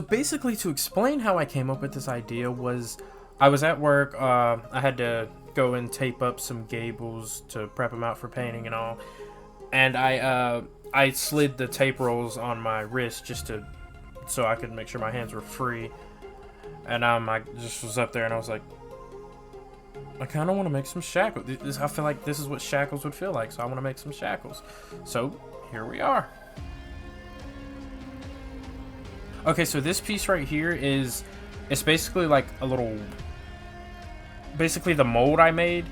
basically, to explain how I came up with this idea was, I was at work. I had to go and tape up some gables to prep them out for painting and all, and I slid the tape rolls on my wrist so I could make sure my hands were free. And I just was up there and I was like, I kind of want to make some shackles. I feel like this is what shackles would feel like, so I want to make some shackles. So here we are. Okay, so this piece right here it's basically like basically the mold I made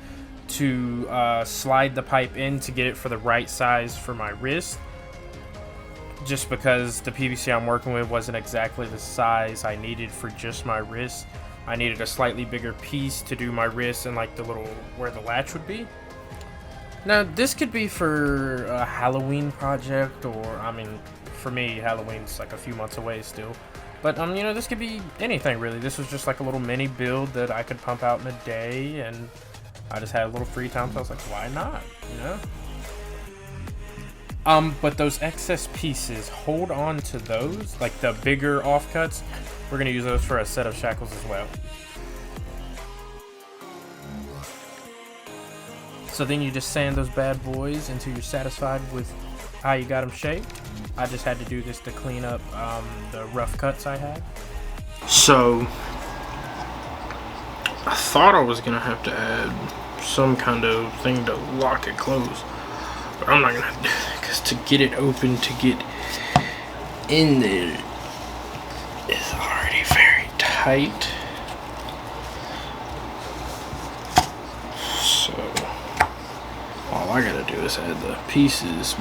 to slide the pipe in to get it for the right size for my wrist. Just because the PVC I'm working with wasn't exactly the size I needed for just my wrist. I needed a slightly bigger piece to do my wrist and like the little where the latch would be. Now this could be for a Halloween project, or I mean, for me Halloween's like a few months away still. But you know, this could be anything really. This was just like a little mini build that I could pump out in a day, and I just had a little free time, so I was like, why not? You know. But those excess pieces, hold on to those, like the bigger offcuts. We're gonna use those for a set of shackles as well. So then you just sand those bad boys until you're satisfied with how you got them shaped. I just had to do this to clean up the rough cuts I had. So I thought I was gonna have to add some kind of thing to lock it closed. But I'm not gonna do that, because to get it open, to get in there, is already very tight. So all I gotta do is add the pieces.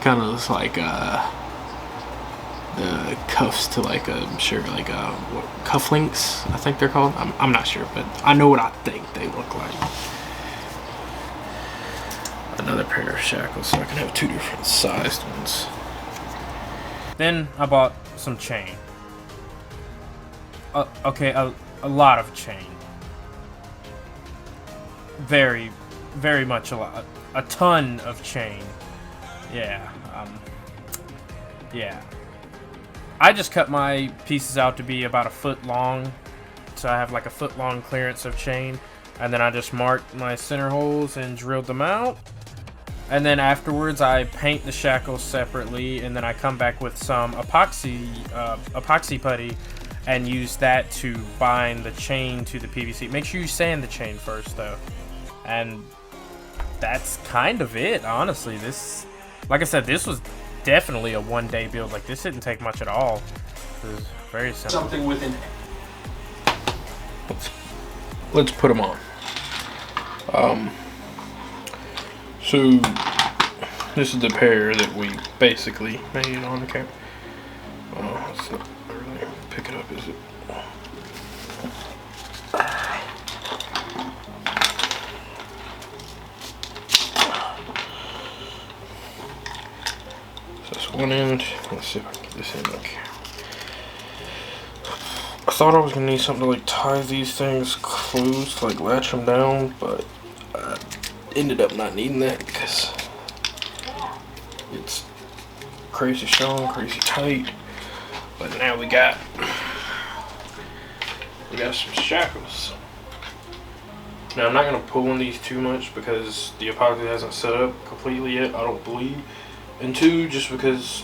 Kind of looks like the cuffs to like what cufflinks, I think they're called. I'm not sure, but I know what I think they look like. Another pair of shackles so I can have two different sized ones. Then I bought some chain. Okay, a lot of chain. Very, very much a lot. A ton of chain. Yeah. Yeah. I just cut my pieces out to be about a foot long. So I have like a foot long clearance of chain. And then I just marked my center holes and drilled them out. And then afterwards, I paint the shackles separately, and then I come back with some epoxy putty, and use that to bind the chain to the PVC. Make sure you sand the chain first, though. And that's kind of it, honestly. This, like I said, this was definitely a one-day build. Like, this didn't take much at all. It was very simple. Something within. Let's put them on. So this is the pair that we basically made on the camera. Let's not really pick it up, is it? So that's one end. Let's see if I can get this in on camera. I thought I was gonna need something to like tie these things closed, like latch them down, but ended up not needing that because it's crazy strong, crazy tight. But now we got some shackles. Now I'm not gonna pull on these too much because the epoxy hasn't set up completely yet, I don't believe. And two, just because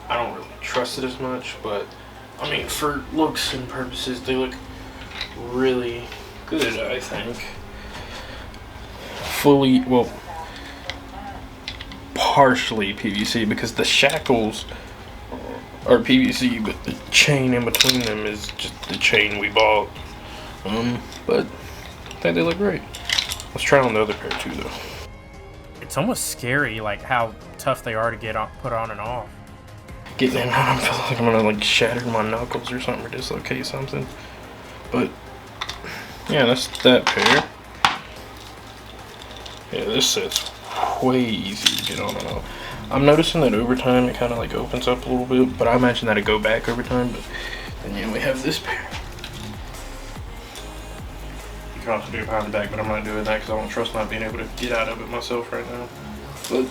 I don't really trust it as much, but I mean, for looks and purposes, they look really good, I think. Fully, well, partially PVC, because the shackles are PVC, but the chain in between them is just the chain we bought. But I think they look great. Let's try on the other pair too, though. It's almost scary, like how tough they are to get put on and off. Getting in, I feel like I'm gonna like shatter my knuckles or something, or dislocate something. But yeah, that's that pair. Yeah, this set's way easy to get on and off. I'm noticing that over time it kind of like opens up a little bit, but I imagine that it go back over time. But then yeah, we have this pair. You can also do it behind the back, but I'm not doing that because I don't trust not being able to get out of it myself right now. But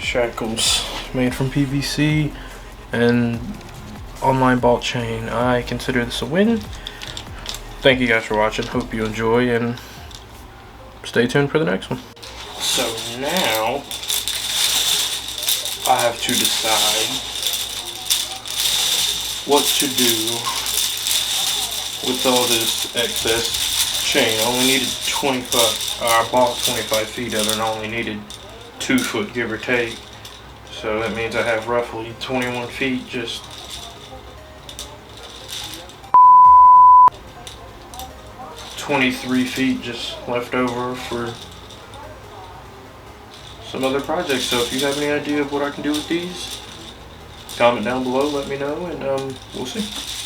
shackles. made from PVC and online ball chain. I consider this a win. Thank you guys for watching. Hope you enjoy, and stay tuned for the next one. So now I have to decide what to do with all this excess chain. I only needed 25, I bought 25 feet of it and I only needed 2 foot, give or take. So that means I have roughly 21 feet just $23 feet just left over for some other projects. So if you have any idea of what I can do with these, comment down below, let me know, and we'll see.